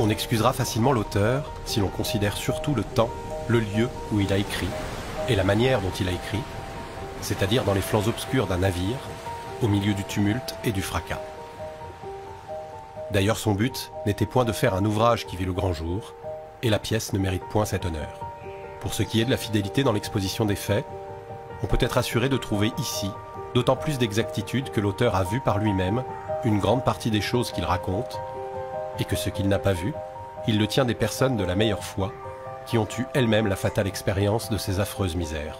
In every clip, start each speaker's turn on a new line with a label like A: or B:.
A: On excusera facilement l'auteur si l'on considère surtout le temps, le lieu où il a écrit et la manière dont il a écrit, c'est-à-dire dans les flancs obscurs d'un navire, au milieu du tumulte et du fracas. D'ailleurs, son but n'était point de faire un ouvrage qui vit le grand jour, et la pièce ne mérite point cet honneur. Pour ce qui est de la fidélité dans l'exposition des faits, on peut être assuré de trouver ici d'autant plus d'exactitude que l'auteur a vu par lui-même une grande partie des choses qu'il raconte, et que ce qu'il n'a pas vu, il le tient des personnes de la meilleure foi, qui ont eu elles-mêmes la fatale expérience de ces affreuses misères.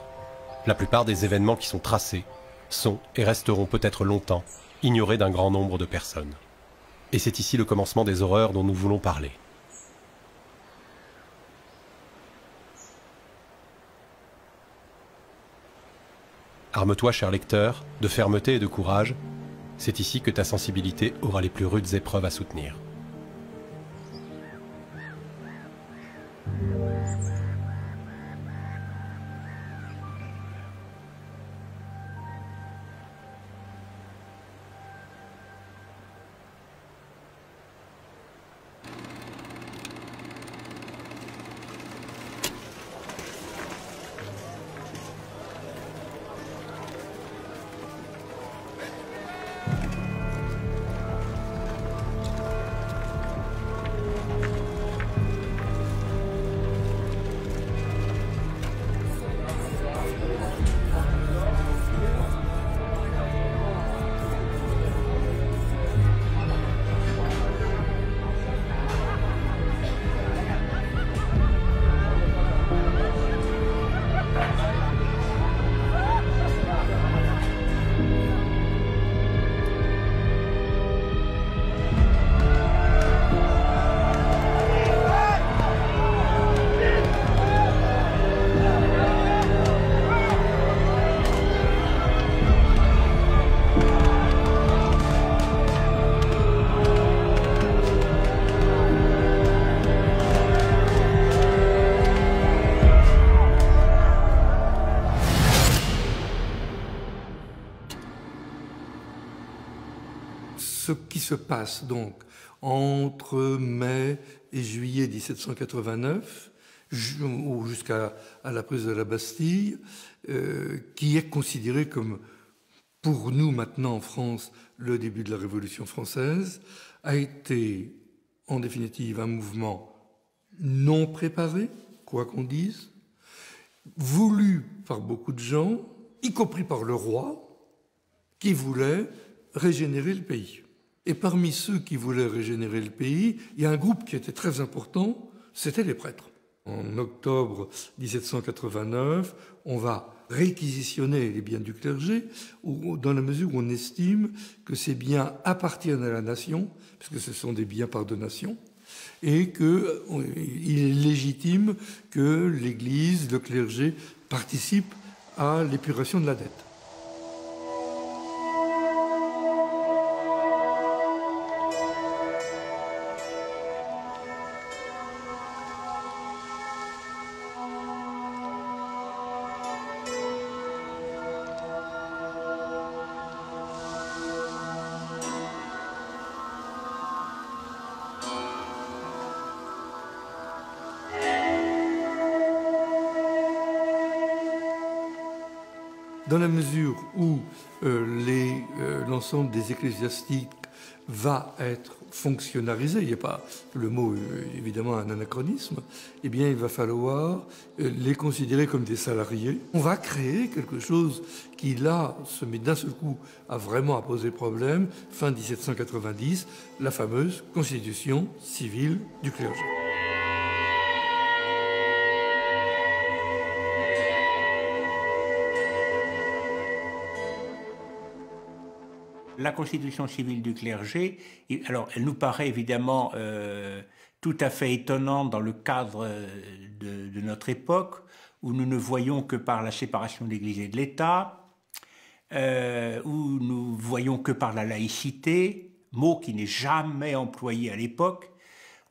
A: La plupart des événements qui sont tracés sont et resteront peut-être longtemps ignorés d'un grand nombre de personnes. Et c'est ici le commencement des horreurs dont nous voulons parler. Arme-toi, cher lecteur, de fermeté et de courage, c'est ici que ta sensibilité aura les plus rudes épreuves à soutenir.
B: Ce qui se passe donc entre mai et juillet 1789, ou jusqu'à la prise de la Bastille, qui est considéré comme, pour nous maintenant en France, le début de la Révolution française, a été en définitive un mouvement non préparé, quoi qu'on dise, voulu par beaucoup de gens, y compris par le roi, qui voulait régénérer le pays. Et parmi ceux qui voulaient régénérer le pays, il y a un groupe qui était très important, c'était les prêtres. En octobre 1789, on va réquisitionner les biens du clergé, dans la mesure où on estime que ces biens appartiennent à la nation, puisque ce sont des biens par donation, et qu'il est légitime que l'Église, le clergé, participent à l'épuration de la dette. Dans la mesure où l'ensemble des ecclésiastiques va être fonctionnalisé, il n'y a pas le mot évidemment un anachronisme, eh bien il va falloir les considérer comme des salariés. On va créer quelque chose qui là se met d'un seul coup à poser problème, fin 1790, la fameuse constitution civile du clergé.
C: La constitution civile du clergé, alors elle nous paraît évidemment tout à fait étonnante dans le cadre de notre époque, où nous ne voyons que par la séparation de l'Église et de l'État, où nous voyons que par la laïcité, mot qui n'est jamais employé à l'époque.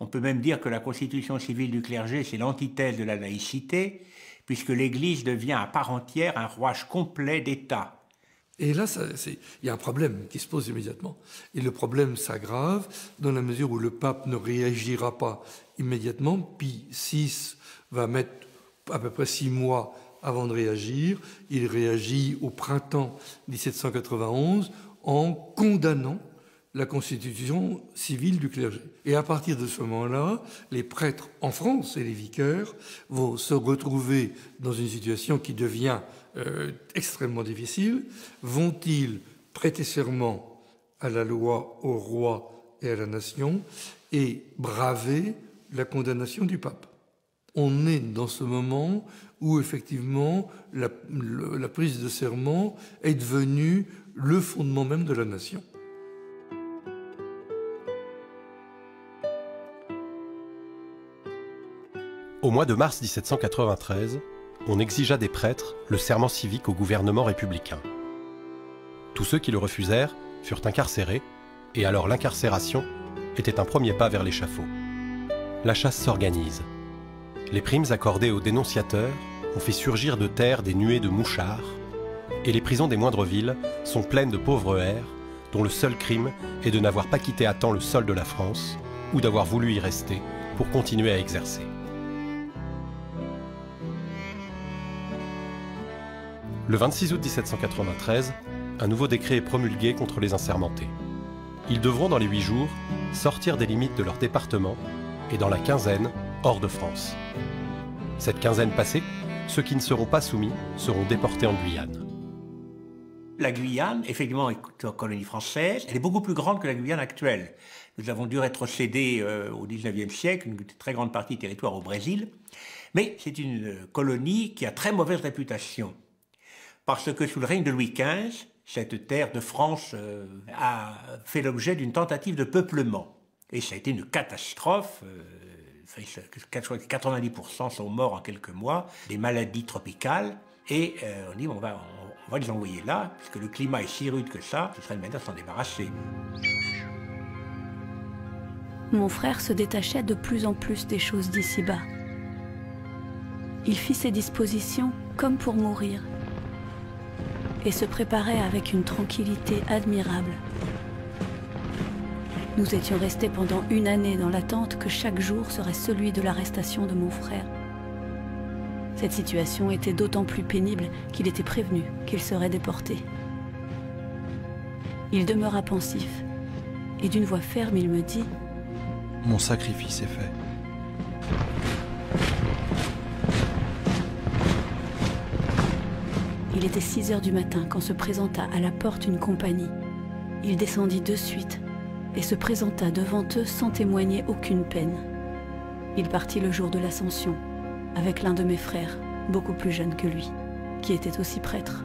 C: On peut même dire que la constitution civile du clergé, c'est l'antithèse de la laïcité, puisque l'Église devient à part entière un rouage complet d'État.
B: Et là, il y a un problème qui se pose immédiatement. Et le problème s'aggrave dans la mesure où le pape ne réagira pas immédiatement. Pie VI va mettre à peu près 6 mois avant de réagir. Il réagit au printemps 1791 en condamnant la constitution civile du clergé. Et à partir de ce moment-là, les prêtres en France et les vicaires vont se retrouver dans une situation qui devient extrêmement difficile. Vont-ils prêter serment à la loi, au roi et à la nation et braver la condamnation du pape? On est dans ce moment où effectivement la prise de serment est devenue le fondement même de la nation.
A: Au mois de mars 1793, on exigea des prêtres le serment civique au gouvernement républicain. Tous ceux qui le refusèrent furent incarcérés, et alors l'incarcération était un premier pas vers l'échafaud. La chasse s'organise. Les primes accordées aux dénonciateurs ont fait surgir de terre des nuées de mouchards, et les prisons des moindres villes sont pleines de pauvres hères dont le seul crime est de n'avoir pas quitté à temps le sol de la France ou d'avoir voulu y rester pour continuer à exercer. Le 26 août 1793, un nouveau décret est promulgué contre les assermentés. Ils devront, dans les 8 jours, sortir des limites de leur département et, dans la quinzaine, hors de France. Cette quinzaine passée, ceux qui ne seront pas soumis seront déportés en Guyane.
C: La Guyane, effectivement, est une colonie française. Elle est beaucoup plus grande que la Guyane actuelle. Nous avons dû rétrocéder au XIXe siècle, une très grande partie du territoire au Brésil. Mais c'est une colonie qui a très mauvaise réputation. Parce que sous le règne de Louis XV, cette terre de France a fait l'objet d'une tentative de peuplement. Et ça a été une catastrophe. 90% sont morts en quelques mois, des maladies tropicales. Et on dit, on va les envoyer là, puisque le climat est si rude que ça, ce serait une manière de s'en débarrasser.
D: Mon frère se détachait de plus en plus des choses d'ici-bas. Il fit ses dispositions comme pour mourir, et se préparait avec une tranquillité admirable. Nous étions restés pendant 1 année dans l'attente que chaque jour serait celui de l'arrestation de mon frère. Cette situation était d'autant plus pénible qu'il était prévenu qu'il serait déporté. Il demeura pensif, et d'une voix ferme il me dit «
E: Mon sacrifice est fait. »
D: Il était 6 heures du matin quand se présenta à la porte une compagnie. Il descendit de suite et se présenta devant eux sans témoigner aucune peine. Il partit le jour de l'Ascension avec l'un de mes frères, beaucoup plus jeune que lui, qui était aussi prêtre.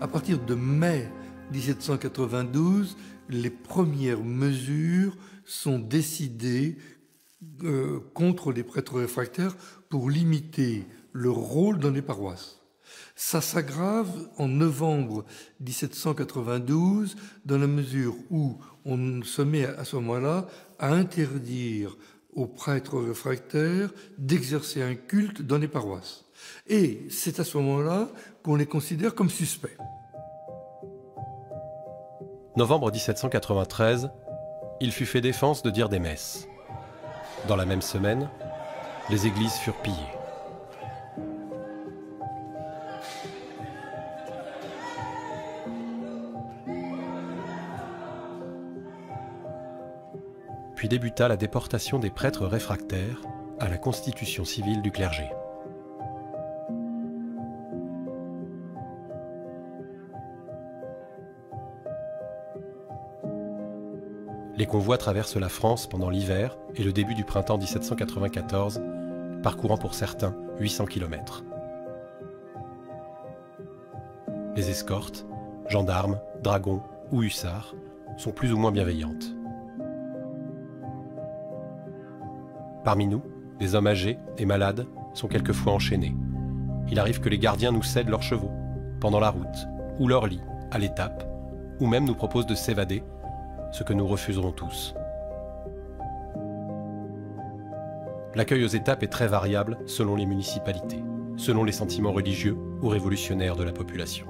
B: À partir de mai 1792, les premières mesures sont décidées contre les prêtres réfractaires pour limiter leur rôle dans les paroisses. Ça s'aggrave en novembre 1792 dans la mesure où on se met à ce moment-là à interdire aux prêtres réfractaires d'exercer un culte dans les paroisses. Et c'est à ce moment-là qu'on les considère comme suspects.
A: Novembre 1793, il fut fait défense de dire des messes. Dans la même semaine, les églises furent pillées. Puis débuta la déportation des prêtres réfractaires à la constitution civile du clergé. Les convois traversent la France pendant l'hiver et le début du printemps 1794, parcourant pour certains 800 km. Les escortes, gendarmes, dragons ou hussards, sont plus ou moins bienveillantes. Parmi nous, des hommes âgés et malades sont quelquefois enchaînés. Il arrive que les gardiens nous cèdent leurs chevaux, pendant la route, ou leur lit, à l'étape, ou même nous proposent de s'évader, ce que nous refuserons tous. L'accueil aux étapes est très variable selon les municipalités, selon les sentiments religieux ou révolutionnaires de la population.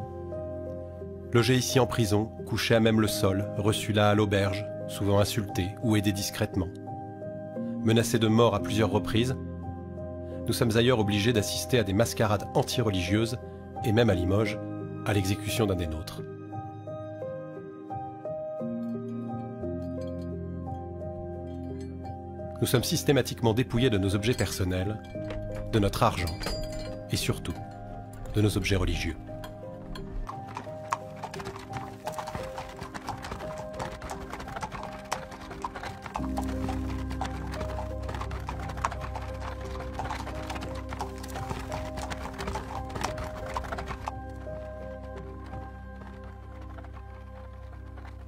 A: Logés ici en prison, couchés à même le sol, reçus là à l'auberge, souvent insultés ou aidés discrètement. Menacés de mort à plusieurs reprises, nous sommes ailleurs obligés d'assister à des mascarades anti-religieuses et même à Limoges, à l'exécution d'un des nôtres. Nous sommes systématiquement dépouillés de nos objets personnels, de notre argent et surtout de nos objets religieux.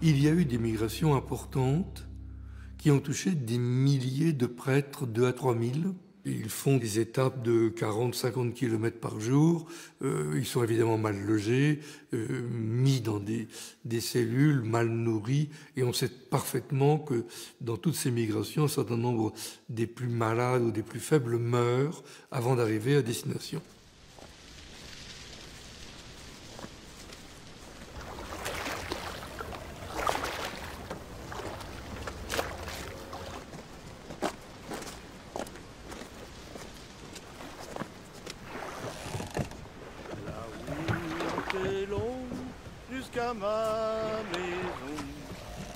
B: Il y a eu des migrations importantes qui ont touché des milliers de prêtres, 2 à 3 000. Ils font des étapes de 40-50 km par jour. Ils sont évidemment mal logés, mis dans des cellules, mal nourris. Et on sait parfaitement que dans toutes ces migrations, un certain nombre des plus malades ou des plus faibles meurent avant d'arriver à destination.
E: Jusqu'à ma maison,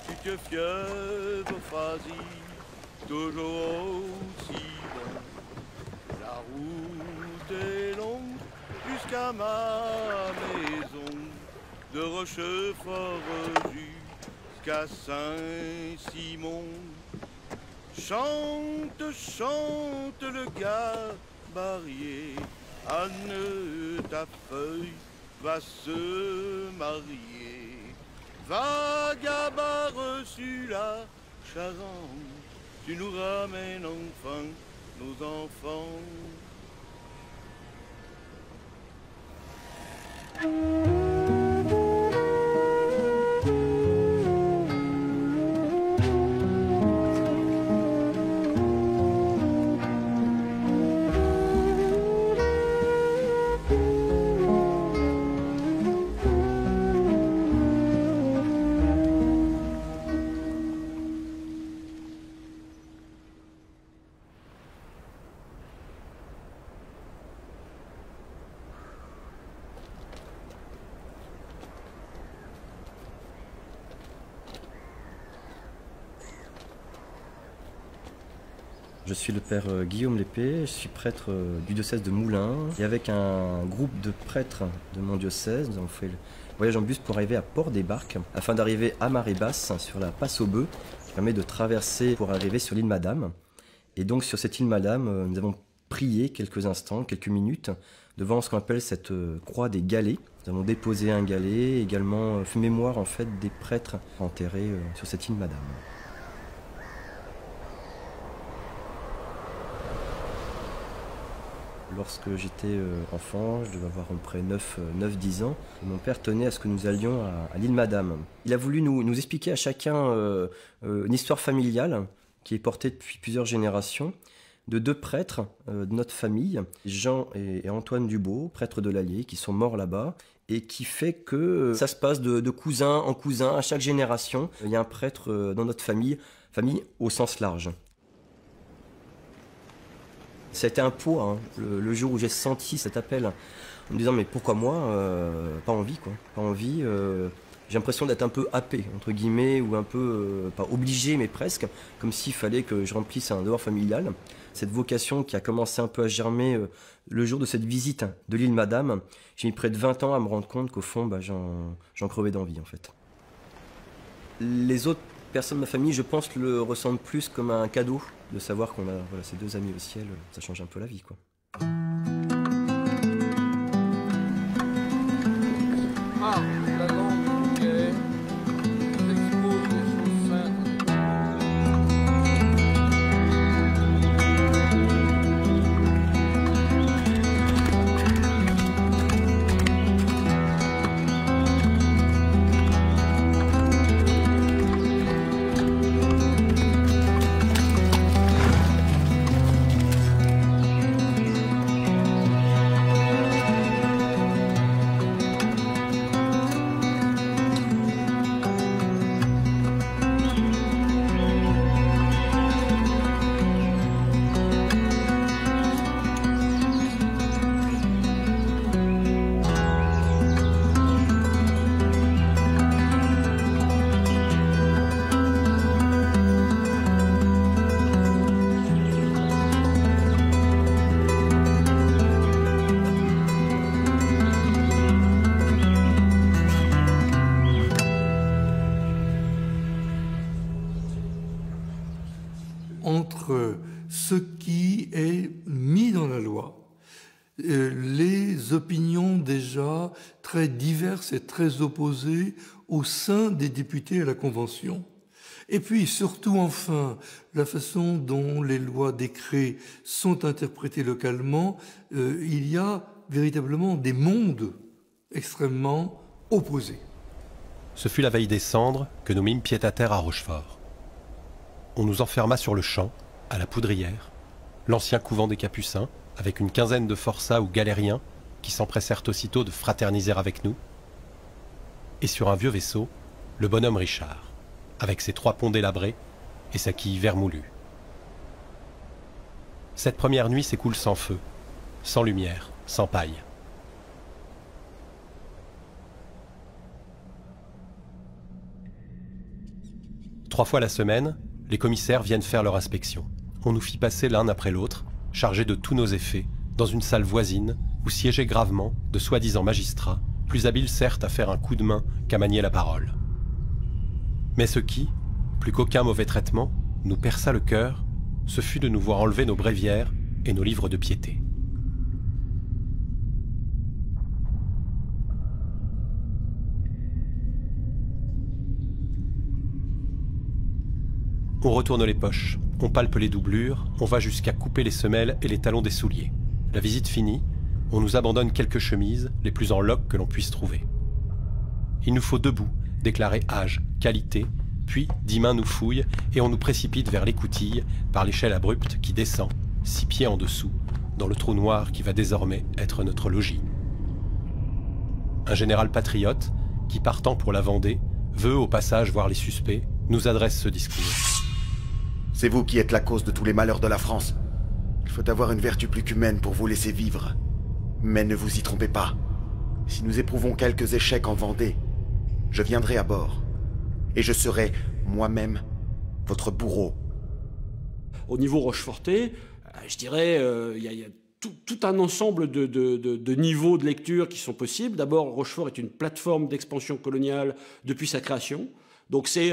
E: tu te fièvre phasie, toujours aussi bon. La route est longue jusqu'à ma maison, de Rochefort jusqu'à Saint-Simon. Chante, chante le gabarier, Anne ta feuille va se marier. Va Gabard sur la Charente, tu nous ramènes enfin nos enfants.
F: Je suis le père Guillaume Lépée, je suis prêtre du diocèse de Moulins. Et avec un groupe de prêtres de mon diocèse, nous avons fait le voyage en bus pour arriver à Port-des-Barques, afin d'arriver à marée basse sur la passe aux bœufs, qui permet de traverser pour arriver sur l'île Madame. Et donc sur cette île Madame, nous avons prié quelques instants, quelques minutes, devant ce qu'on appelle cette croix des galets. Nous avons déposé un galet, également fait mémoire en fait des prêtres enterrés sur cette île Madame. Lorsque j'étais enfant, je devais avoir à peu près 9-10 ans, mon père tenait à ce que nous allions à l'île Madame. Il a voulu nous expliquer à chacun une histoire familiale qui est portée depuis plusieurs générations, de 2 prêtres de notre famille, Jean et Antoine Dubeau, prêtres de l'Allier, qui sont morts là-bas, et qui fait que ça se passe de cousin en cousin, à chaque génération. Il y a un prêtre dans notre famille au sens large. Ça a été un poids, hein, le jour où j'ai senti cet appel, en me disant mais pourquoi moi, pas envie quoi, pas envie. J'ai l'impression d'être un peu happé, entre guillemets, ou un peu, pas obligé mais presque, comme s'il fallait que je remplisse un devoir familial. Cette vocation qui a commencé un peu à germer le jour de cette visite de l'île Madame, j'ai mis près de 20 ans à me rendre compte qu'au fond j'en crevais d'envie en fait. Les autres personnes de ma famille, je pense, le ressentent plus comme un cadeau de savoir qu'on a ces 2 amis au ciel, ça change un peu la vie quoi.
G: Ah, la longue guerre, l'expose des choses saintes.
B: entre ce qui est mis dans la loi, les opinions déjà très diverses et très opposées au sein des députés à la Convention. Et puis surtout enfin, la façon dont les lois, décrets sont interprétés localement, il y a véritablement des mondes extrêmement opposés.
A: Ce fut la veille des cendres que nous mîmes pied-à-terre à Rochefort. On nous enferma sur le champ, à la Poudrière, l'ancien couvent des Capucins, avec une quinzaine de forçats ou galériens qui s'empressèrent aussitôt de fraterniser avec nous, et sur un vieux vaisseau, le bonhomme Richard, avec ses 3 ponts délabrés et sa quille vermoulue. Cette première nuit s'écoule sans feu, sans lumière, sans paille. Trois fois la semaine, les commissaires viennent faire leur inspection. On nous fit passer l'un après l'autre, chargés de tous nos effets, dans une salle voisine où siégeaient gravement de soi-disant magistrats, plus habiles certes à faire un coup de main qu'à manier la parole. Mais ce qui, plus qu'aucun mauvais traitement, nous perça le cœur, ce fut de nous voir enlever nos bréviaires et nos livres de piété. On retourne les poches, on palpe les doublures, on va jusqu'à couper les semelles et les talons des souliers. La visite finie, on nous abandonne quelques chemises, les plus en loques que l'on puisse trouver. Il nous faut debout déclarer âge, qualité, puis 10 mains nous fouillent et on nous précipite vers l'écoutille par l'échelle abrupte qui descend, 6 pieds en dessous, dans le trou noir qui va désormais être notre logis. Un général patriote, qui partant pour la Vendée, veut au passage voir les suspects, nous adresse ce discours.
H: C'est vous qui êtes la cause de tous les malheurs de la France. Il faut avoir une vertu plus qu'humaine pour vous laisser vivre. Mais ne vous y trompez pas. Si nous éprouvons quelques échecs en Vendée, je viendrai à bord. Et je serai, moi-même, votre bourreau.
I: Au niveau rochefortais, je dirais, il y a tout un ensemble de niveaux de lecture qui sont possibles. D'abord, Rochefort est une plateforme d'expansion coloniale depuis sa création. Donc c'est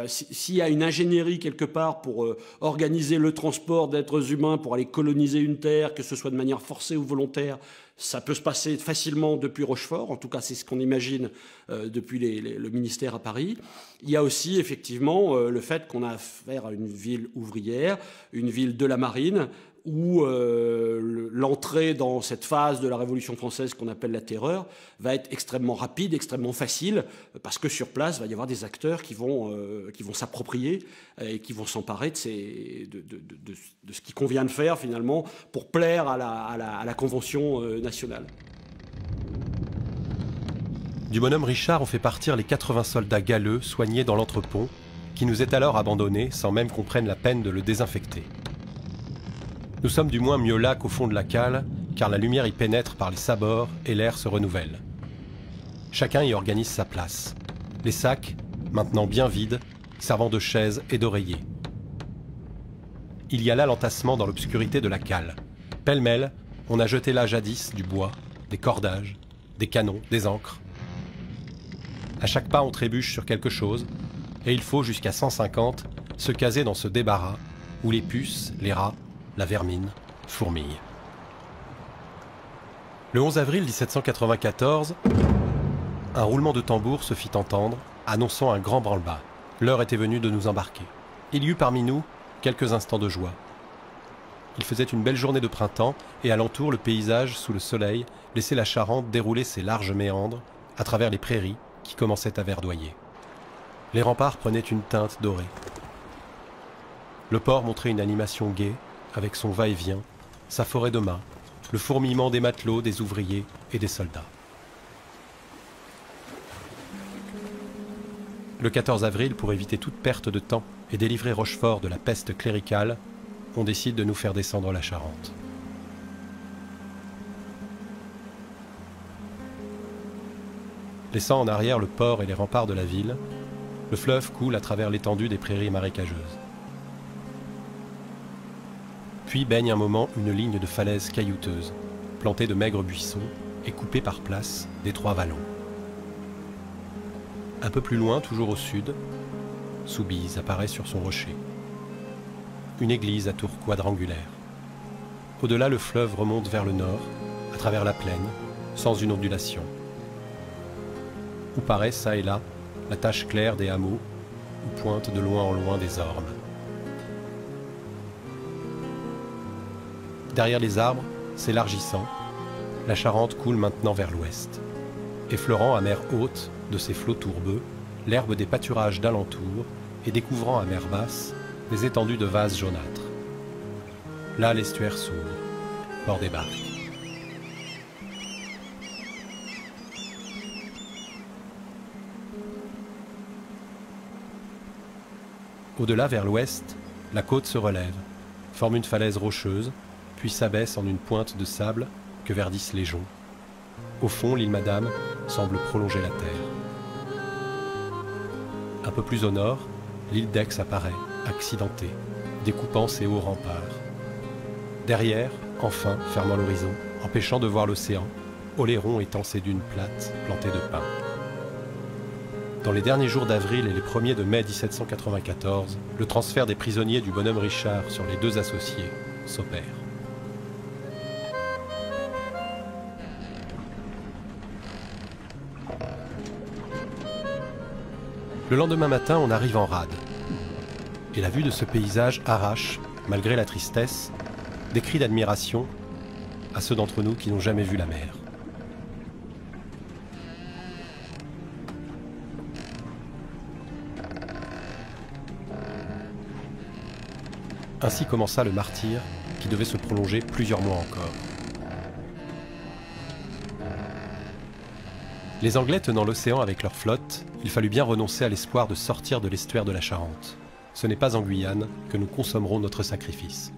I: s'il y a une ingénierie quelque part pour organiser le transport d'êtres humains pour aller coloniser une terre, que ce soit de manière forcée ou volontaire, ça peut se passer facilement depuis Rochefort. En tout cas, c'est ce qu'on imagine depuis le ministère à Paris. Il y a aussi effectivement le fait qu'on a affaire à une ville ouvrière, une ville de la marine, où l'entrée dans cette phase de la Révolution française qu'on appelle la Terreur va être extrêmement rapide, extrêmement facile, parce que sur place, il va y avoir des acteurs qui vont s'approprier et qui vont s'emparer de ce qu'il convient de faire finalement pour plaire à la Convention nationale.
A: Du bonhomme Richard, on fait partir les 80 soldats galeux soignés dans l'entrepont, qui nous est alors abandonné sans même qu'on prenne la peine de le désinfecter. Nous sommes du moins mieux là qu'au fond de la cale, car la lumière y pénètre par les sabords et l'air se renouvelle. Chacun y organise sa place. Les sacs, maintenant bien vides, servant de chaises et d'oreillers. Il y a là l'entassement dans l'obscurité de la cale. Pêle-mêle, on a jeté là jadis du bois, des cordages, des canons, des ancres. À chaque pas, on trébuche sur quelque chose, et il faut jusqu'à 150 se caser dans ce débarras où les puces, les rats, la vermine fourmille. Le 11 avril 1794, un roulement de tambour se fit entendre, annonçant un grand branle-bas. L'heure était venue de nous embarquer. Il y eut parmi nous quelques instants de joie. Il faisait une belle journée de printemps, et alentour, le paysage, sous le soleil, laissait la Charente dérouler ses larges méandres à travers les prairies qui commençaient à verdoyer. Les remparts prenaient une teinte dorée. Le port montrait une animation gaie, avec son va-et-vient, sa forêt de mâts, le fourmillement des matelots, des ouvriers et des soldats. Le 14 avril, pour éviter toute perte de temps et délivrer Rochefort de la peste cléricale, on décide de nous faire descendre la Charente. Laissant en arrière le port et les remparts de la ville, le fleuve coule à travers l'étendue des prairies marécageuses. Puis baigne un moment une ligne de falaises caillouteuses, plantée de maigres buissons et coupée par places d'étroits vallons. Un peu plus loin, toujours au sud, Soubise apparaît sur son rocher. une église à tour quadrangulaire. Au-delà, le fleuve remonte vers le nord, à travers la plaine, sans une ondulation. Où paraît, ça et là, la tache claire des hameaux, où pointent de loin en loin des ormes. Derrière les arbres, s'élargissant, la Charente coule maintenant vers l'ouest, effleurant à mer haute de ses flots tourbeux l'herbe des pâturages d'alentour et découvrant à mer basse des étendues de vases jaunâtres. Là, l'estuaire s'ouvre, port des barques. Au-delà, vers l'ouest, la côte se relève, forme une falaise rocheuse, puis s'abaisse en une pointe de sable que verdissent les joncs. Au fond, l'île Madame semble prolonger la terre. Un peu plus au nord, l'île d'Aix apparaît, accidentée, découpant ses hauts remparts. Derrière, enfin, fermant l'horizon, empêchant de voir l'océan, Oléron étend ses dunes plates, plantées de pins. Dans les derniers jours d'avril et les premiers de mai 1794, le transfert des prisonniers du bonhomme Richard sur les deux associés s'opère. Le lendemain matin, on arrive en rade. Et la vue de ce paysage arrache, malgré la tristesse, des cris d'admiration à ceux d'entre nous qui n'ont jamais vu la mer. Ainsi commença le martyre qui devait se prolonger plusieurs mois encore. Les Anglais tenant l'océan avec leur flotte, il fallut bien renoncer à l'espoir de sortir de l'estuaire de la Charente. Ce n'est pas en Guyane que nous consommerons notre sacrifice.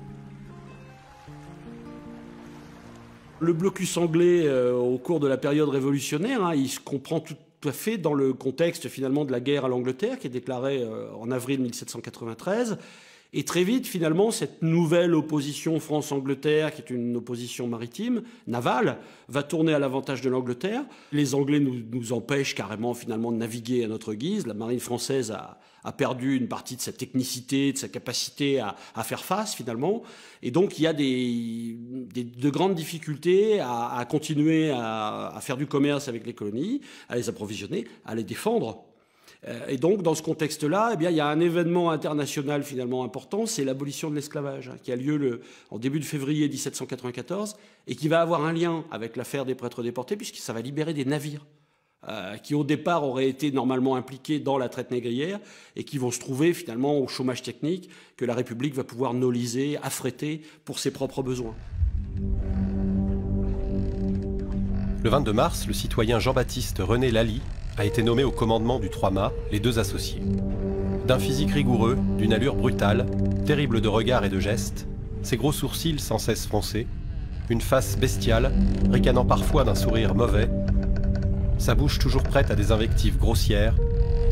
I: Le blocus anglais au cours de la période révolutionnaire, il se comprend tout à fait dans le contexte finalement de la guerre à l'Angleterre qui est déclarée en avril 1793. Et très vite, finalement, cette nouvelle opposition France-Angleterre, qui est une opposition maritime, navale, va tourner à l'avantage de l'Angleterre. Les Anglais nous empêchent carrément, finalement, de naviguer à notre guise. La marine française a perdu une partie de sa technicité, de sa capacité à faire face, finalement. Et donc, il y a de grandes difficultés à continuer à faire du commerce avec les colonies, à les approvisionner, à les défendre. Et donc, dans ce contexte-là, il y a un événement international finalement important, c'est l'abolition de l'esclavage, qui a lieu en début de février 1794 et qui va avoir un lien avec l'affaire des prêtres déportés, puisque ça va libérer des navires qui, au départ, auraient été normalement impliqués dans la traite négrière et qui vont se trouver finalement au chômage technique que la République va pouvoir noliser, affréter pour ses propres besoins.
A: Le 22 mars, le citoyen Jean-Baptiste René Lally a été nommé au commandement du 3-mâts, les deux associés. D'un physique rigoureux, d'une allure brutale, terrible de regard et de gestes, ses gros sourcils sans cesse froncés, une face bestiale, ricanant parfois d'un sourire mauvais, sa bouche toujours prête à des invectives grossières,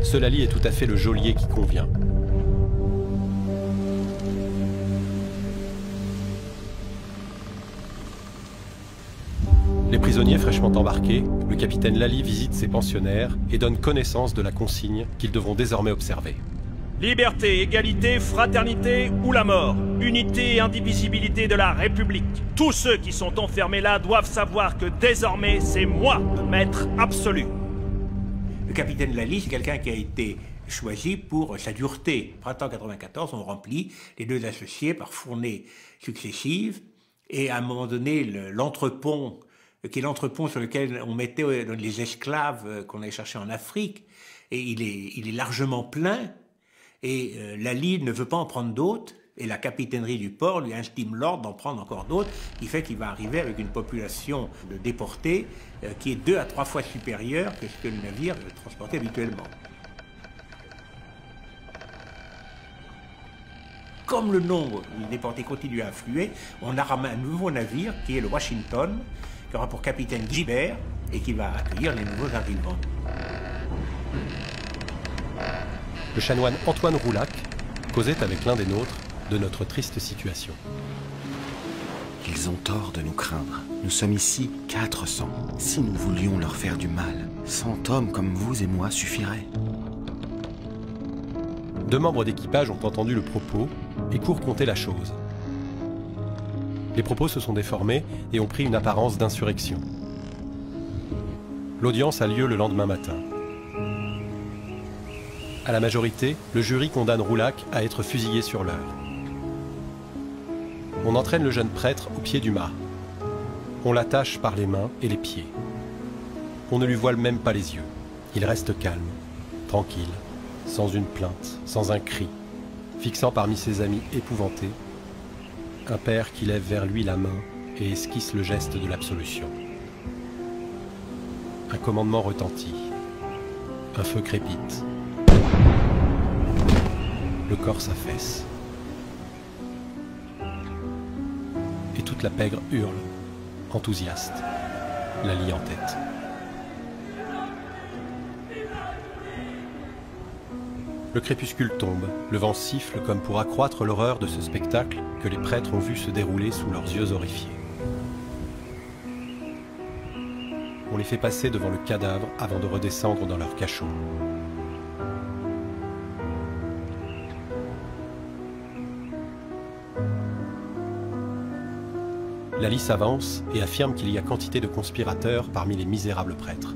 A: ce Lally est tout à fait le geôlier qui convient. Les prisonniers fraîchement embarqués, le capitaine Lally visite ses pensionnaires et donne connaissance de la consigne qu'ils devront désormais observer.
J: Liberté, égalité, fraternité ou la mort. Unité et indivisibilité de la République. Tous ceux qui sont enfermés là doivent savoir que désormais, c'est moi le maître absolu.
C: Le capitaine Lally, c'est quelqu'un qui a été choisi pour sa dureté. Printemps 94, on remplit les deux associés par fournées successives. Et à un moment donné, l'entrepont, qui est l'entrepont sur lequel on mettait les esclaves qu'on allait chercher en Afrique, et il est largement plein, et Lally ne veut pas en prendre d'autres, et la capitainerie du port lui intime l'ordre d'en prendre encore d'autres, qui fait qu'il va arriver avec une population de déportés qui est 2 à 3 fois supérieure que ce que le navire transportait habituellement. Comme le nombre de déportés continue à affluer, on a ramené un nouveau navire qui est le Washington, qui aura pour capitaine Gibert et qui va accueillir les nouveaux arrivants.
A: Le chanoine Antoine Roulac causait avec l'un des nôtres de notre triste situation.
K: Ils ont tort de nous craindre. Nous sommes ici 400. Si nous voulions leur faire du mal, 100 hommes comme vous et moi suffiraient.
A: 2 membres d'équipage ont entendu le propos et court conter la chose. Les propos se sont déformés et ont pris une apparence d'insurrection. L'audience a lieu le lendemain matin. À la majorité, le jury condamne Roulac à être fusillé sur l'heure. On entraîne le jeune prêtre au pied du mât. On l'attache par les mains et les pieds. On ne lui voile même pas les yeux. Il reste calme, tranquille, sans une plainte, sans un cri, fixant parmi ses amis épouvantés un père qui lève vers lui la main et esquisse le geste de l'absolution. Un commandement retentit. Un feu crépite. Le corps s'affaisse. Et toute la pègre hurle, enthousiaste, la lie en tête. Le crépuscule tombe, le vent siffle comme pour accroître l'horreur de ce spectacle que les prêtres ont vu se dérouler sous leurs yeux horrifiés. On les fait passer devant le cadavre avant de redescendre dans leur cachot. Lally s'avance et affirme qu'il y a quantité de conspirateurs parmi les misérables prêtres,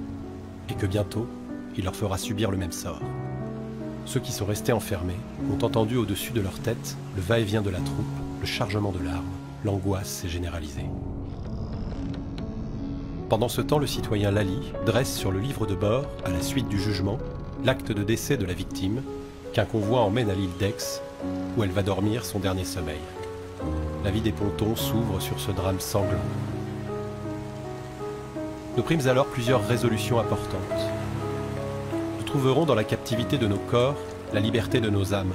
A: et que bientôt, il leur fera subir le même sort. Ceux qui sont restés enfermés ont entendu au-dessus de leur tête le va-et-vient de la troupe, le chargement de l'arme, l'angoisse s'est généralisée. Pendant ce temps, le citoyen Lally dresse sur le livre de bord, à la suite du jugement, l'acte de décès de la victime, qu'un convoi emmène à l'île d'Aix, où elle va dormir son dernier sommeil. La vie des pontons s'ouvre sur ce drame sanglant. Nous prîmes alors plusieurs résolutions importantes. Nous trouverons dans la captivité de nos corps la liberté de nos âmes.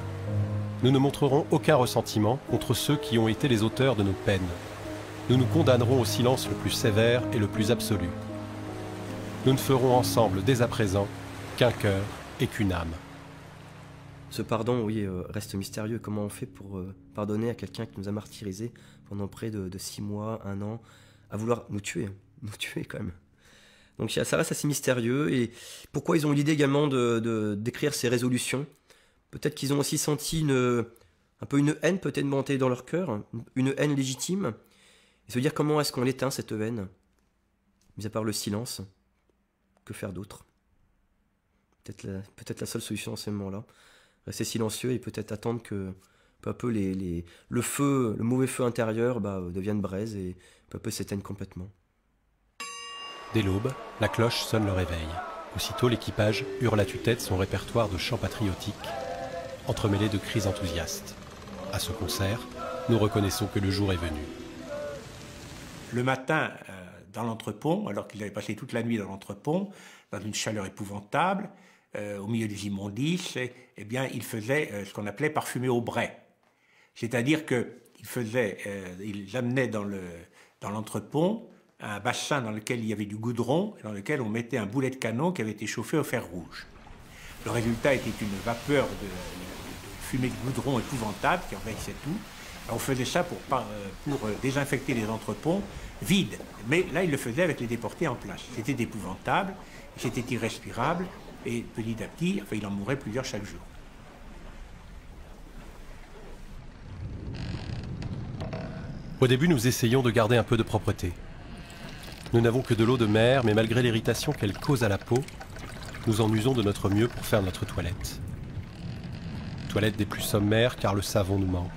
A: Nous ne montrerons aucun ressentiment contre ceux qui ont été les auteurs de nos peines. Nous nous condamnerons au silence le plus sévère et le plus absolu. Nous ne ferons ensemble, dès à présent, qu'un cœur et qu'une âme.
F: Ce pardon, oui, reste mystérieux. Comment on fait pour pardonner à quelqu'un qui nous a martyrisés pendant près de 6 mois, 1 an, à vouloir nous tuer quand même. Donc ça reste assez mystérieux. Et pourquoi ils ont eu l'idée également d'écrire ces résolutions? Peut-être qu'ils ont aussi senti un peu une haine peut-être montée dans leur cœur, une haine légitime. Et se dire comment est-ce qu'on l'éteint cette haine, mis à part le silence, que faire d'autre? Peut-être la seule solution en ce moment-là. Rester silencieux et peut-être attendre que peu à peu le mauvais feu intérieur devienne braise et peu à peu s'éteigne complètement.
A: Dès l'aube, la cloche sonne le réveil. Aussitôt, l'équipage hurle à tue-tête son répertoire de chants patriotiques, entremêlés de cris enthousiastes. À ce concert, nous reconnaissons que le jour est venu.
C: Le matin, dans l'entrepont, alors qu'il avait passé toute la nuit dans l'entrepont, dans une chaleur épouvantable, au milieu des immondices, eh bien, il faisait ce qu'on appelait parfumer au brai. C'est-à-dire qu'il amenait dans l'entrepont un bassin dans lequel il y avait du goudron, et dans lequel on mettait un boulet de canon qui avait été chauffé au fer rouge. Le résultat était une vapeur de fumée de goudron épouvantable qui envahissait tout. Alors on faisait ça pour désinfecter les entreponts vides. Mais là, il le faisait avec les déportés en place. C'était épouvantable, c'était irrespirable, et petit à petit, il en mourait plusieurs chaque jour.
A: Au début, nous essayons de garder un peu de propreté. Nous n'avons que de l'eau de mer, mais malgré l'irritation qu'elle cause à la peau, nous en usons de notre mieux pour faire notre toilette. Toilette des plus sommaires, car le savon nous manque.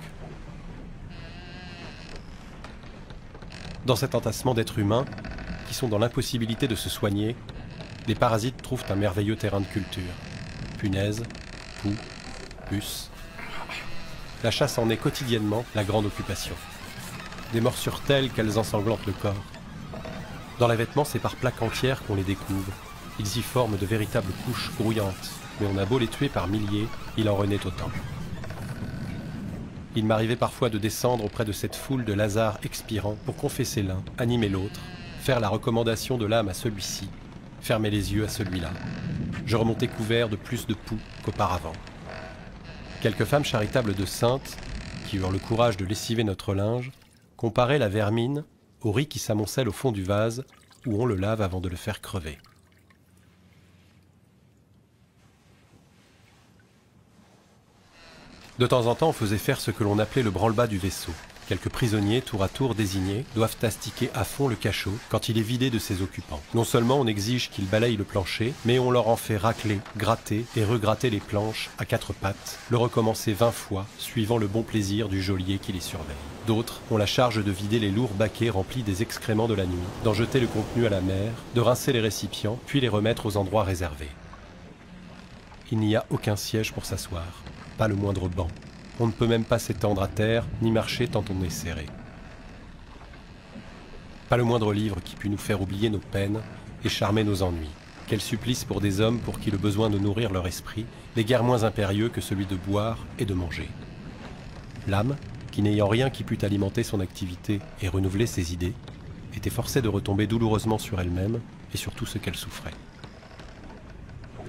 A: Dans cet entassement d'êtres humains, qui sont dans l'impossibilité de se soigner, les parasites trouvent un merveilleux terrain de culture. Punaises, poux, puces. La chasse en est quotidiennement la grande occupation. Des morsures telles qu'elles ensanglantent le corps. Dans les vêtements, c'est par plaques entières qu'on les découvre. Ils y forment de véritables couches grouillantes, mais on a beau les tuer par milliers, il en renaît autant. Il m'arrivait parfois de descendre auprès de cette foule de Lazare expirants pour confesser l'un, animer l'autre, faire la recommandation de l'âme à celui-ci, fermer les yeux à celui-là. Je remontais couvert de plus de poux qu'auparavant. Quelques femmes charitables de saintes, qui eurent le courage de lessiver notre linge, comparaient la vermine au riz qui s'amoncelle au fond du vase où on le lave avant de le faire crever. De temps en temps, on faisait faire ce que l'on appelait le branle-bas du vaisseau. Quelques prisonniers, tour à tour désignés, doivent astiquer à fond le cachot quand il est vidé de ses occupants. Non seulement on exige qu'ils balayent le plancher, mais on leur en fait racler, gratter et regratter les planches à 4 pattes, le recommencer 20 fois, suivant le bon plaisir du geôlier qui les surveille. D'autres ont la charge de vider les lourds baquets remplis des excréments de la nuit, d'en jeter le contenu à la mer, de rincer les récipients, puis les remettre aux endroits réservés. Il n'y a aucun siège pour s'asseoir, pas le moindre banc. On ne peut même pas s'étendre à terre, ni marcher tant on est serré. Pas le moindre livre qui pût nous faire oublier nos peines et charmer nos ennuis. Quel supplice pour des hommes pour qui le besoin de nourrir leur esprit n'est guère moins impérieux que celui de boire et de manger. L'âme, qui n'ayant rien qui pût alimenter son activité et renouveler ses idées, était forcée de retomber douloureusement sur elle-même et sur tout ce qu'elle souffrait.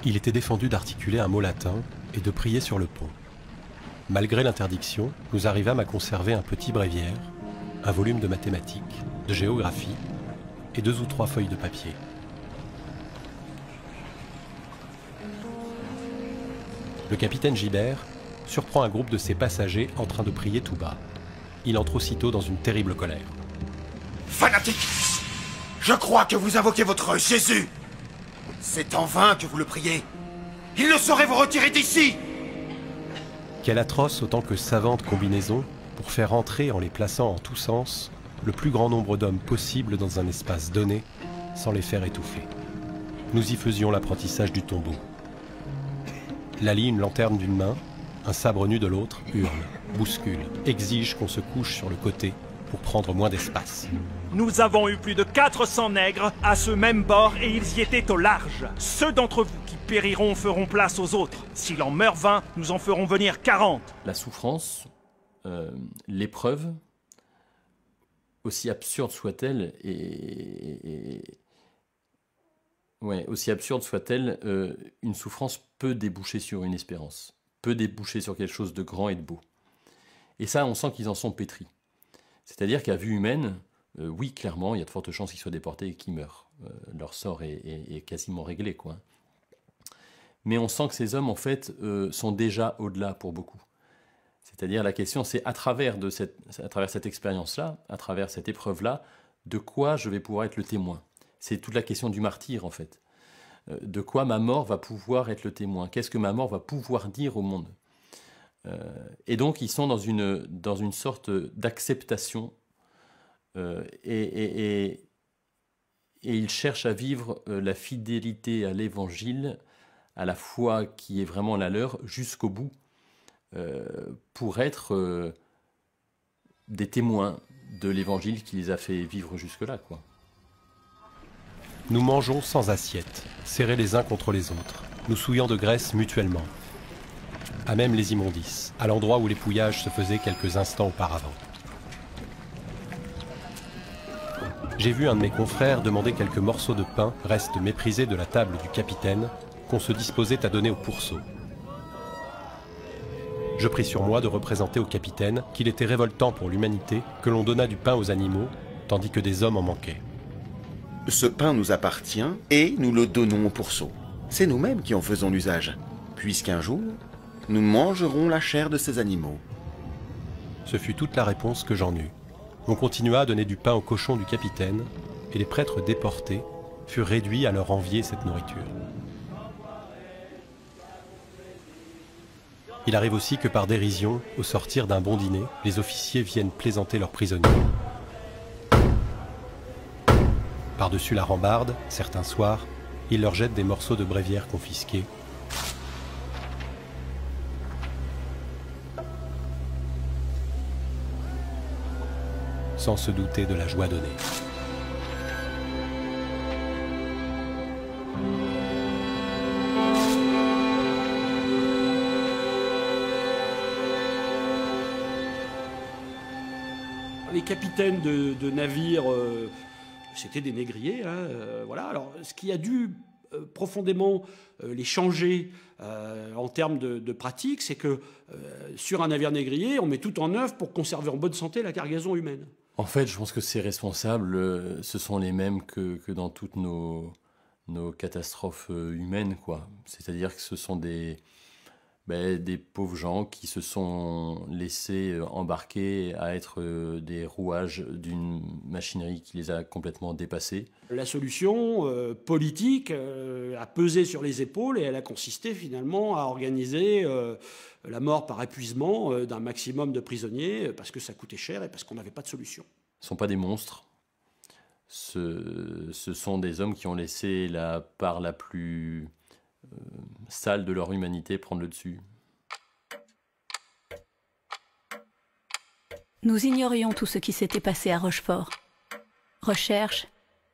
A: Il était défendu d'articuler un mot latin et de prier sur le pont. Malgré l'interdiction, nous arrivâmes à conserver un petit bréviaire, un volume de mathématiques, de géographie et 2 ou 3 feuilles de papier. Le capitaine Gibert surprend un groupe de ses passagers en train de prier tout bas. Il entre aussitôt dans une terrible colère.
H: Fanatique! Je crois que vous invoquez votre Jésus! C'est en vain que vous le priez! Il ne saurait vous retirer d'ici!
A: Quelle atroce autant que savante combinaison pour faire entrer, en les plaçant en tous sens, le plus grand nombre d'hommes possible dans un espace donné, sans les faire étouffer. Nous y faisions l'apprentissage du tombeau. Lali, une lanterne d'une main, un sabre nu de l'autre, hurle, bouscule, exige qu'on se couche sur le côté pour prendre moins d'espace.
J: Nous avons eu plus de 400 nègres à ce même bord et ils y étaient au large. Ceux d'entre vous qui périront feront place aux autres. S'il en meurt 20, nous en ferons venir 40.
L: La souffrance, l'épreuve, aussi absurde soit-elle, aussi absurde soit-elle, une souffrance peut déboucher sur une espérance, peut déboucher sur quelque chose de grand et de beau. Et ça, on sent qu'ils en sont pétris. C'est-à-dire qu'à vue humaine, oui, clairement, il y a de fortes chances qu'ils soient déportés et qu'ils meurent. Leur sort est quasiment réglé, quoi. Mais on sent que ces hommes, en fait, sont déjà au-delà pour beaucoup. C'est-à-dire, la question, c'est à travers cette expérience-là, à travers cette épreuve-là, de quoi je vais pouvoir être le témoin. C'est toute la question du martyr, en fait. De quoi ma mort va pouvoir être le témoin. Qu'est-ce que ma mort va pouvoir dire au monde. Et donc, ils sont dans une sorte d'acceptation et ils cherchent à vivre la fidélité à l'Évangile, à la foi qui est vraiment la leur, jusqu'au bout, pour être des témoins de l'Évangile qui les a fait vivre jusque-là, quoi.
A: Nous mangeons sans assiette, serrés les uns contre les autres, nous souillant de graisse mutuellement, à même les immondices, à l'endroit où l'épouillage se faisait quelques instants auparavant. J'ai vu un de mes confrères demander quelques morceaux de pain, reste méprisé de la table du capitaine, qu'on se disposait à donner au pourceau. Je pris sur moi de représenter au capitaine qu'il était révoltant pour l'humanité que l'on donnât du pain aux animaux, tandis que des hommes en manquaient.
H: Ce pain nous appartient et nous le donnons au pourceau. C'est nous-mêmes qui en faisons l'usage, puisqu'un jour, nous mangerons la chair de ces animaux.
A: Ce fut toute la réponse que j'en eus. On continua à donner du pain aux cochons du capitaine, et les prêtres déportés furent réduits à leur envier cette nourriture. Il arrive aussi que par dérision, au sortir d'un bon dîner, les officiers viennent plaisanter leurs prisonniers. Par-dessus la rambarde, certains soirs, ils leur jettent des morceaux de bréviaire confisqués, sans se douter de la joie donnée.
I: Les capitaines de navires, c'était des négriers, hein, voilà. Alors, ce qui a dû profondément les changer en termes de pratique, c'est que sur un navire négrier, on met tout en œuvre pour conserver en bonne santé la cargaison humaine.
L: En fait, je pense que ces responsables, ce sont les mêmes que dans toutes nos catastrophes humaines, quoi. C'est-à-dire que ce sont des Des pauvres gens qui se sont laissés embarquer à être des rouages d'une machinerie qui les a complètement dépassés.
I: La solution politique a pesé sur les épaules et elle a consisté finalement à organiser la mort par épuisement d'un maximum de prisonniers parce que ça coûtait cher et parce qu'on n'avait pas de solution.
L: Ce ne sont pas des monstres. Ce sont des hommes qui ont laissé la part la plus sale de leur humanité prendre le dessus.
D: Nous ignorions tout ce qui s'était passé à Rochefort. Recherches,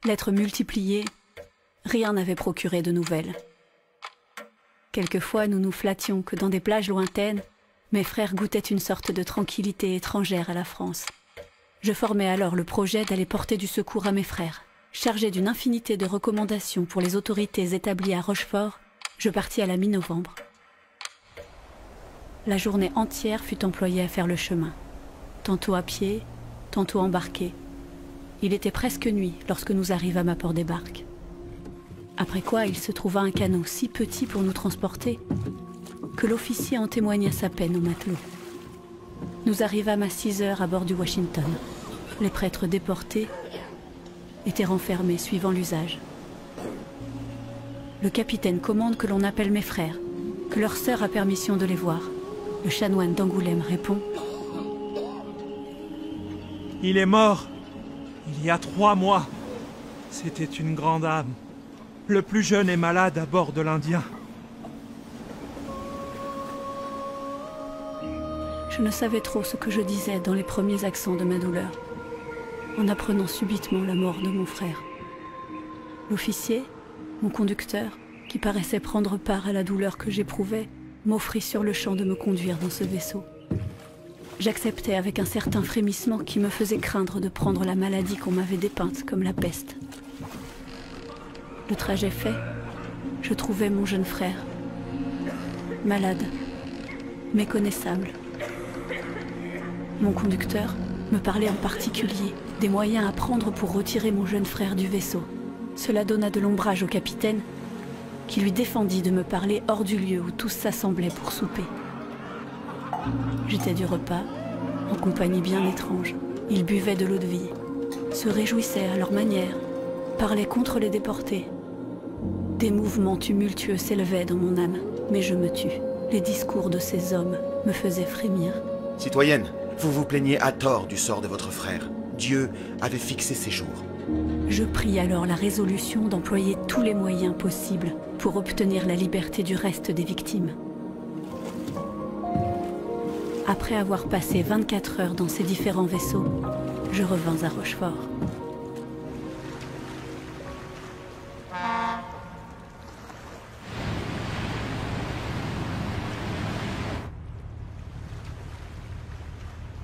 D: lettres multipliées, rien n'avait procuré de nouvelles. Quelquefois, nous nous flattions que dans des plages lointaines, mes frères goûtaient une sorte de tranquillité étrangère à la France. Je formai alors le projet d'aller porter du secours à mes frères. Chargé d'une infinité de recommandations pour les autorités établies à Rochefort, je partis à la mi-novembre. La journée entière fut employée à faire le chemin, tantôt à pied, tantôt embarqué. Il était presque nuit lorsque nous arrivâmes à Port-des-Barques. Après quoi, il se trouva un canot si petit pour nous transporter que l'officier en témoigna sa peine aux matelots. Nous arrivâmes à 6 heures à bord du Washington. Les prêtres déportés étaient renfermés suivant l'usage. Le capitaine commande que l'on appelle mes frères, que leur sœur a permission de les voir. Le chanoine d'Angoulême répond:
M: Il est mort il y a 3 mois. C'était une grande âme. Le plus jeune est malade à bord de l'Indien.
D: Je ne savais trop ce que je disais dans les premiers accents de ma douleur, en apprenant subitement la mort de mon frère. L'officier, mon conducteur, qui paraissait prendre part à la douleur que j'éprouvais, m'offrit sur le champ de me conduire dans ce vaisseau. J'acceptais avec un certain frémissement qui me faisait craindre de prendre la maladie qu'on m'avait dépeinte comme la peste. Le trajet fait, je trouvais mon jeune frère, malade, méconnaissable. Mon conducteur me parlait en particulier des moyens à prendre pour retirer mon jeune frère du vaisseau. Cela donna de l'ombrage au capitaine, qui lui défendit de me parler hors du lieu où tous s'assemblaient pour souper. J'étais du repas, en compagnie bien étrange. Ils buvaient de l'eau-de-vie, se réjouissaient à leur manière, parlaient contre les déportés. Des mouvements tumultueux s'élevaient dans mon âme, mais je me tus. Les discours de ces hommes me faisaient frémir.
H: Citoyenne, vous vous plaignez à tort du sort de votre frère. Dieu avait fixé ses jours.
D: Je pris alors la résolution d'employer tous les moyens possibles pour obtenir la liberté du reste des victimes. Après avoir passé 24 heures dans ces différents vaisseaux, je revins à Rochefort.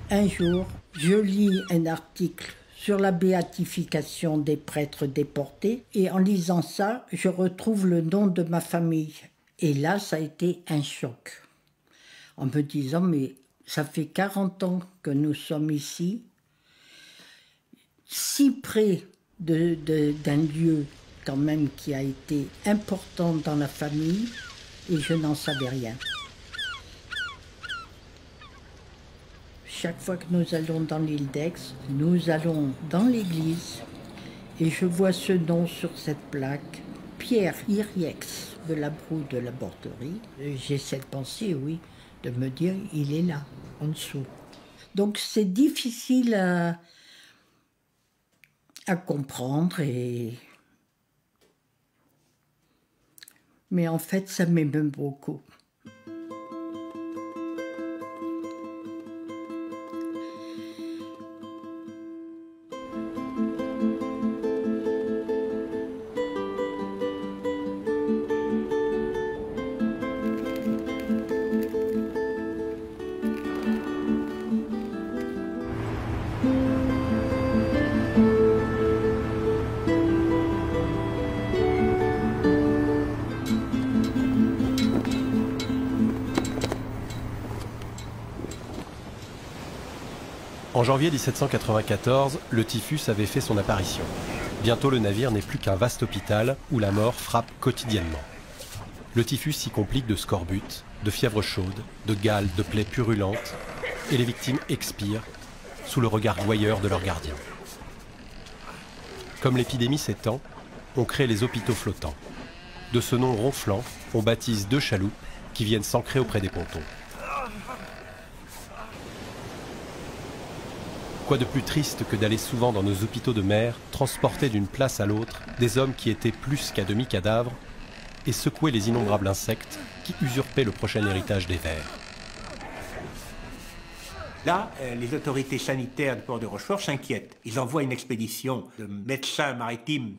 N: Un jour, je lis un article sur la béatification des prêtres déportés et en lisant ça, je retrouve le nom de ma famille. Et là, ça a été un choc. En me disant, mais ça fait 40 ans que nous sommes ici, si près d'un lieu quand même qui a été important dans la famille, et je n'en savais rien. Chaque fois que nous allons dans l'île d'Aix, nous allons dans l'église et je vois ce nom sur cette plaque, Pierre Iriex de la Broue de la Borderie. J'ai cette pensée, oui, de me dire, il est là, en dessous. Donc c'est difficile à comprendre, mais en fait ça m'émeut beaucoup.
A: En janvier 1794, le typhus avait fait son apparition. Bientôt le navire n'est plus qu'un vaste hôpital où la mort frappe quotidiennement. Le typhus s'y complique de scorbut de fièvre chaude, de gale, de plaies purulentes, et les victimes expirent sous le regard voyeur de leurs gardiens. Comme l'épidémie s'étend, on crée les hôpitaux flottants. De ce nom ronflant, on baptise 2 chaloupes qui viennent s'ancrer auprès des pontons. Quoi de plus triste que d'aller souvent dans nos hôpitaux de mer, transporter d'une place à l'autre des hommes qui étaient plus qu'à demi-cadavres et secouer les innombrables insectes qui usurpaient le prochain héritage des vers.
C: Là, les autorités sanitaires du port de Rochefort s'inquiètent. Ils envoient une expédition de médecins maritimes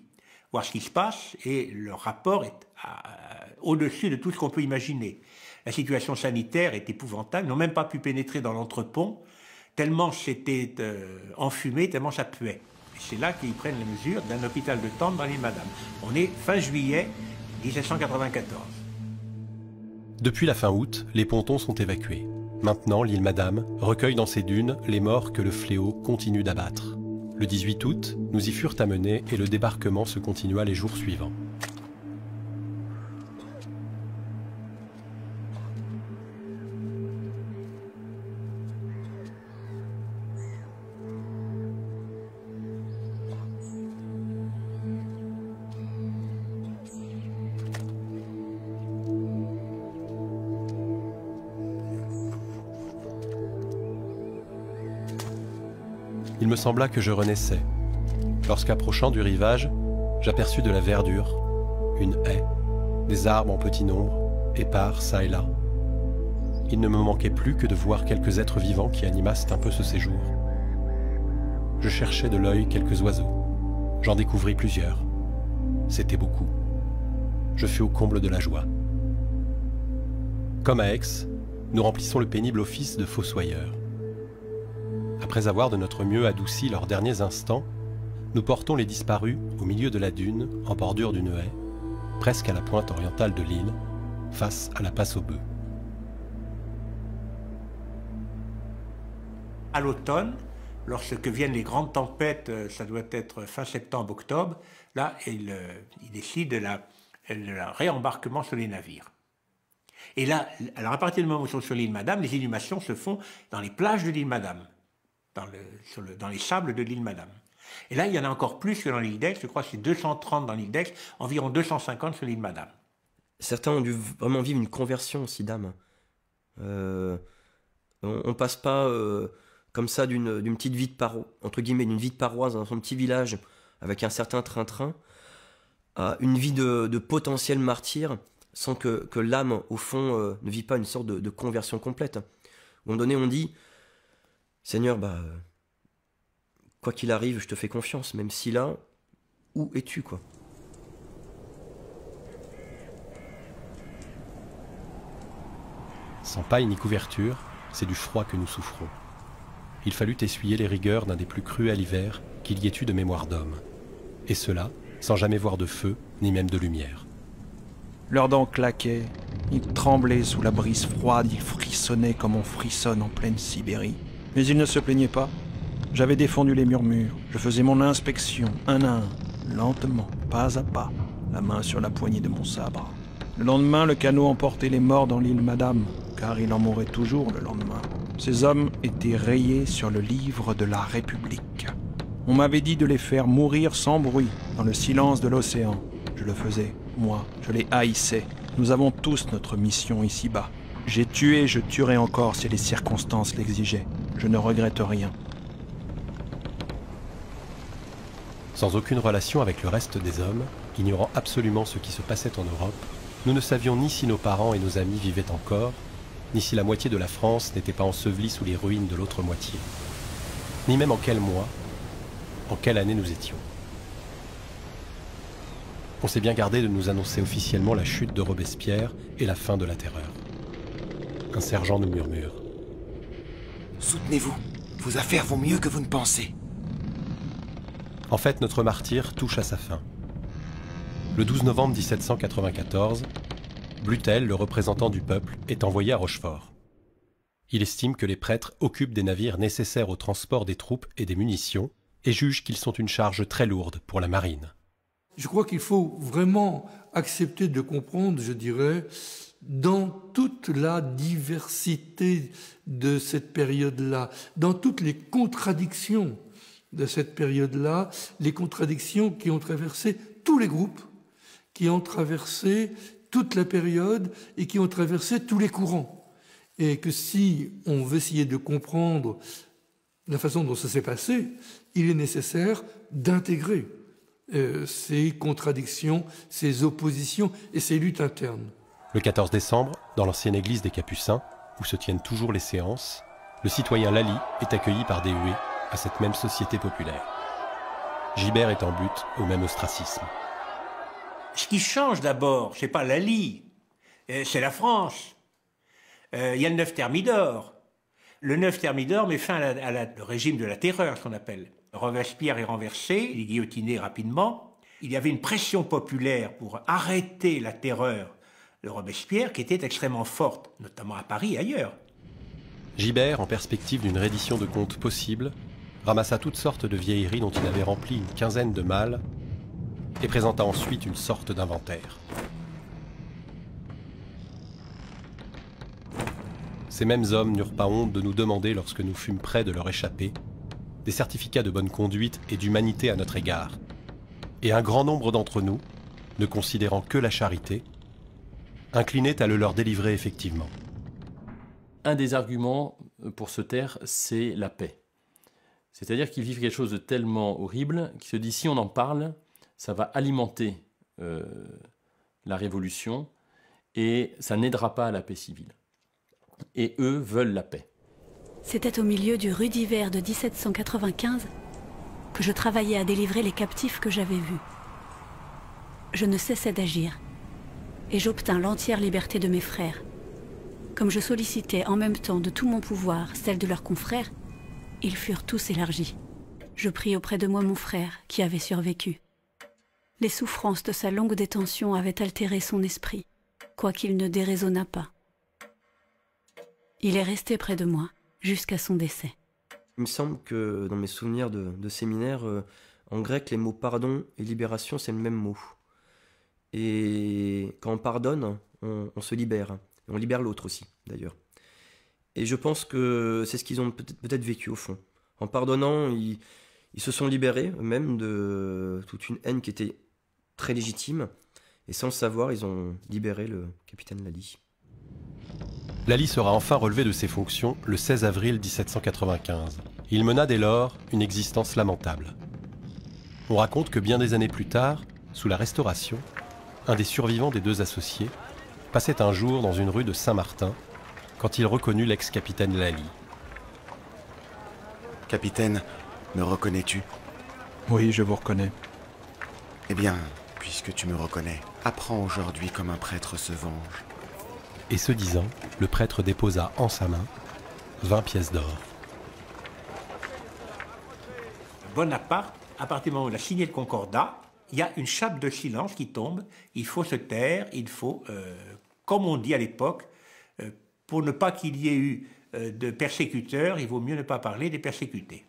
C: voir ce qui se passe et leur rapport est au-dessus de tout ce qu'on peut imaginer. La situation sanitaire est épouvantable. Ils n'ont même pas pu pénétrer dans l'entrepont tellement c'était enfumé, tellement ça puait. Et c'est là qu'ils prennent les mesures d'un hôpital de Tende dans l'île Madame. On est fin juillet 1794.
A: Depuis la fin août, les pontons sont évacués. Maintenant, l'île Madame recueille dans ses dunes les morts que le fléau continue d'abattre. Le 18 août, nous y furent amenés et le débarquement se continua les jours suivants. Il me sembla que je renaissais, lorsqu'approchant du rivage, j'aperçus de la verdure, une haie, des arbres en petit nombre, épars çà et là. Il ne me manquait plus que de voir quelques êtres vivants qui animassent un peu ce séjour. Je cherchais de l'œil quelques oiseaux. J'en découvris plusieurs. C'était beaucoup. Je fus au comble de la joie. Comme à Aix, nous remplissons le pénible office de fossoyeurs. Après avoir de notre mieux adouci leurs derniers instants, nous portons les disparus au milieu de la dune, en bordure d'une haie, presque à la pointe orientale de l'île, face à la passe aux bœufs.
C: À l'automne, lorsque viennent les grandes tempêtes, ça doit être fin septembre-octobre, là, il décide de la réembarquement sur les navires. Et là, alors à partir du moment où ils sont sur l'île Madame, les inhumations se font dans les plages de l'île Madame. Dans les sables de l'île Madame. Et là, il y en a encore plus que dans l'île d'Aix. Je crois que c'est 230 dans l'île d'Aix, environ 250 sur l'île Madame.
F: Certains ont dû vraiment vivre une conversion aussi d'âme. On passe pas comme ça d'une petite vie de entre guillemets, d'une vie de paroisse dans son petit village avec un certain train-train à une vie de potentiel martyr sans que l'âme, au fond, ne vit pas une sorte de conversion complète. À un moment donné, on dit Seigneur, quoi qu'il arrive, je te fais confiance, même si là, où es-tu, quoi?
A: Sans paille ni couverture, c'est du froid que nous souffrons. Il fallut essuyer les rigueurs d'un des plus cruels hivers qu'il y ait eu de mémoire d'homme. Et cela, sans jamais voir de feu, ni même de lumière.
M: Leurs dents claquaient, ils tremblaient sous la brise froide, ils frissonnaient comme on frissonne en pleine Sibérie. Mais ils ne se plaignaient pas. J'avais défendu les murmures. Je faisais mon inspection, un à un, lentement, pas à pas, la main sur la poignée de mon sabre. Le lendemain, le canot emportait les morts dans l'île Madame, car il en mourrait toujours le lendemain. Ces hommes étaient rayés sur le livre de la République. On m'avait dit de les faire mourir sans bruit, dans le silence de l'océan. Je le faisais, moi, je les haïssais. Nous avons tous notre mission ici-bas. J'ai tué, je tuerai encore si les circonstances l'exigeaient. Je ne regrette rien.
A: Sans aucune relation avec le reste des hommes, ignorant absolument ce qui se passait en Europe, nous ne savions ni si nos parents et nos amis vivaient encore, ni si la moitié de la France n'était pas ensevelie sous les ruines de l'autre moitié, ni même en quel mois, en quelle année nous étions. On s'est bien gardé de nous annoncer officiellement la chute de Robespierre et la fin de la terreur. Un sergent nous murmure.
K: Soutenez-vous, vos affaires vont mieux que vous ne pensez.
A: En fait, notre martyre touche à sa fin. Le 12 novembre 1794, Blutel, le représentant du peuple, est envoyé à Rochefort. Il estime que les prêtres occupent des navires nécessaires au transport des troupes et des munitions et juge qu'ils sont une charge très lourde pour la marine.
B: Je crois qu'il faut vraiment accepter de comprendre, je dirais, dans toute la diversité de cette période-là, dans toutes les contradictions de cette période-là, les contradictions qui ont traversé tous les groupes, qui ont traversé toute la période et qui ont traversé tous les courants. Et que si on veut essayer de comprendre la façon dont ça s'est passé, il est nécessaire d'intégrer ces contradictions, ces oppositions et ces luttes internes.
A: Le 14 décembre, dans l'ancienne église des Capucins, où se tiennent toujours les séances, le citoyen Lally est accueilli par des huées à cette même société populaire. Gibert est en butte au même ostracisme.
C: Ce qui change d'abord, c'est pas Lally, c'est la France. Il y a le 9 Thermidor. Le 9 Thermidor met fin au régime de la terreur, ce qu'on appelle. Robespierre est renversé, il est guillotiné rapidement. Il y avait une pression populaire pour arrêter la terreur de Robespierre qui était extrêmement forte, notamment à Paris et ailleurs.
A: Gibert, en perspective d'une reddition de comptes possible, ramassa toutes sortes de vieilleries dont il avait rempli une quinzaine de malles et présenta ensuite une sorte d'inventaire. Ces mêmes hommes n'eurent pas honte de nous demander, lorsque nous fûmes près de leur échapper, des certificats de bonne conduite et d'humanité à notre égard. Et un grand nombre d'entre nous, ne considérant que la charité, inclinaient à le leur délivrer effectivement.
L: Un des arguments pour se taire, c'est la paix. C'est-à-dire qu'ils vivent quelque chose de tellement horrible qu'ils se disent si on en parle, ça va alimenter la révolution et ça n'aidera pas à la paix civile. Et eux veulent la paix.
D: C'était au milieu du rude hiver de 1795 que je travaillais à délivrer les captifs que j'avais vus. Je ne cessais d'agir et j'obtins l'entière liberté de mes frères. Comme je sollicitais en même temps de tout mon pouvoir celle de leurs confrères, ils furent tous élargis. Je pris auprès de moi mon frère qui avait survécu. Les souffrances de sa longue détention avaient altéré son esprit, quoiqu'il ne déraisonnât pas. Il est resté près de moi jusqu'à son décès.
F: Il me semble que dans mes souvenirs de séminaire, en grec, les mots pardon et libération, c'est le même mot. Et quand on pardonne, on se libère. Et on libère l'autre aussi, d'ailleurs. Et je pense que c'est ce qu'ils ont peut-être vécu au fond. En pardonnant, ils se sont libérés eux-mêmes de toute une haine qui était très légitime. Et sans le savoir, ils ont libéré le capitaine Lally.
A: Lally sera enfin relevé de ses fonctions le 16 avril 1795. Il mena dès lors une existence lamentable. On raconte que bien des années plus tard, sous la Restauration, un des survivants des deux associés passait un jour dans une rue de Saint-Martin quand il reconnut l'ex-capitaine Lally.
K: Capitaine, me reconnais-tu?
M: Oui, je vous reconnais.
K: Eh bien, puisque tu me reconnais, apprends aujourd'hui comme un prêtre se venge.
A: Et ce disant, le prêtre déposa en sa main 20 pièces d'or.
C: Bonaparte, à partir du moment où il a signé le concordat, il y a une chape de silence qui tombe. Il faut se taire, il faut, comme on dit à l'époque, pour ne pas qu'il y ait eu de persécuteurs, il vaut mieux ne pas parler des persécutés.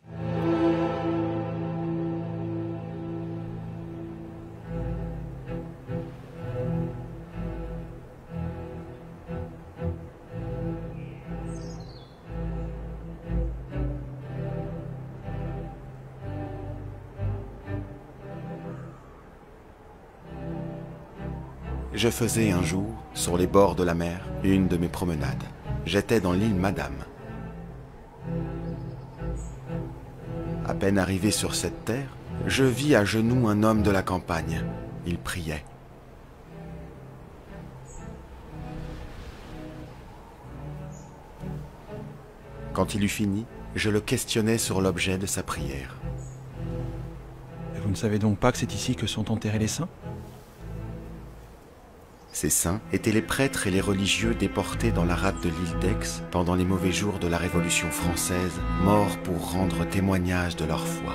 K: Je faisais un jour, sur les bords de la mer, une de mes promenades. J'étais dans l'île Madame. À peine arrivé sur cette terre, je vis à genoux un homme de la campagne. Il priait. Quand il eut fini, je le questionnai sur l'objet de sa prière.
M: Et vous ne savez donc pas que c'est ici que sont enterrés les saints ?
K: Ces saints étaient les prêtres et les religieux déportés dans la rade de l'île d'Aix pendant les mauvais jours de la Révolution française, morts pour rendre témoignage de leur foi.